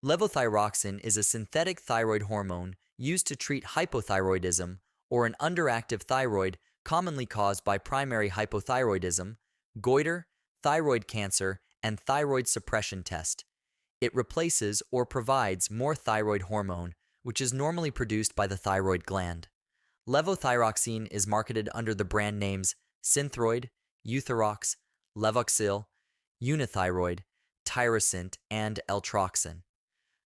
Levothyroxine is a synthetic thyroid hormone used to treat hypothyroidism or an underactive thyroid commonly caused by primary hypothyroidism, goiter, thyroid cancer, and thyroid suppression test. It replaces or provides more thyroid hormone, which is normally produced by the thyroid gland. Levothyroxine is marketed under the brand names Synthroid, Euthyrox, Levoxil, Unithyroid, Tyrosint, and Eltroxin.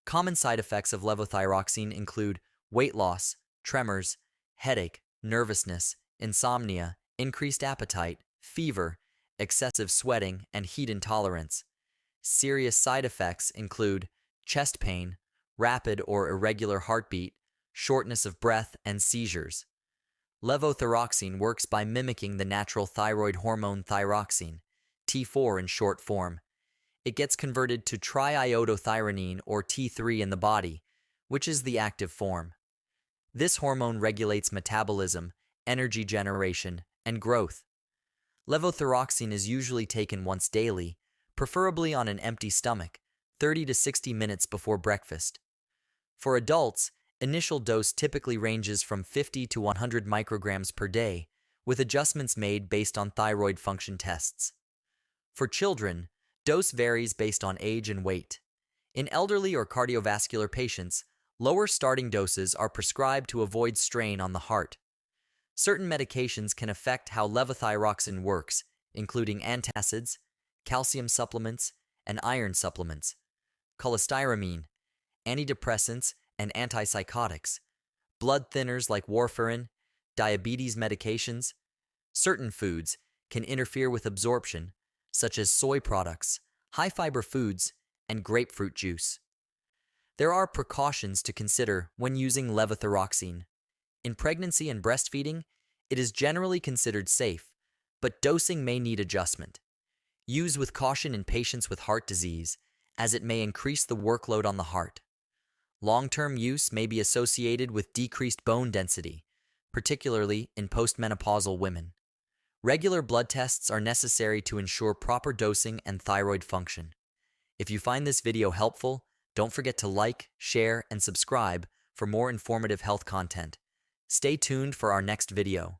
Common side effects of levothyroxine include weight loss, tremors, headache, nervousness, insomnia, increased appetite, fever, excessive sweating, and heat intolerance. Serious side effects include chest pain, rapid or irregular heartbeat, shortness of breath, and seizures. Levothyroxine works by mimicking the natural thyroid hormone thyroxine, T4 in short form. It gets converted to triiodothyronine or T3 in the body, which is the active form. This hormone regulates metabolism, energy generation, and growth. Levothyroxine is usually taken once daily, preferably on an empty stomach, 30 to 60 minutes before breakfast. For adults, initial dose typically ranges from 50 to 100 micrograms per day, with adjustments made based on thyroid function tests. For children, dose varies based on age and weight. In elderly or cardiovascular patients, lower starting doses are prescribed to avoid strain on the heart. Certain medications can affect how levothyroxine works, including antacids, calcium supplements, and iron supplements, cholestyramine, antidepressants and antipsychotics, blood thinners like warfarin, diabetes medications. Certain foods can interfere with absorption, such as soy products, high-fiber foods, and grapefruit juice. There are precautions to consider when using levothyroxine. In pregnancy and breastfeeding, it is generally considered safe, but dosing may need adjustment. Use with caution in patients with heart disease, as it may increase the workload on the heart. Long-term use may be associated with decreased bone density, particularly in postmenopausal women. Regular blood tests are necessary to ensure proper dosing and thyroid function. If you find this video helpful, don't forget to like, share, and subscribe for more informative health content. Stay tuned for our next video.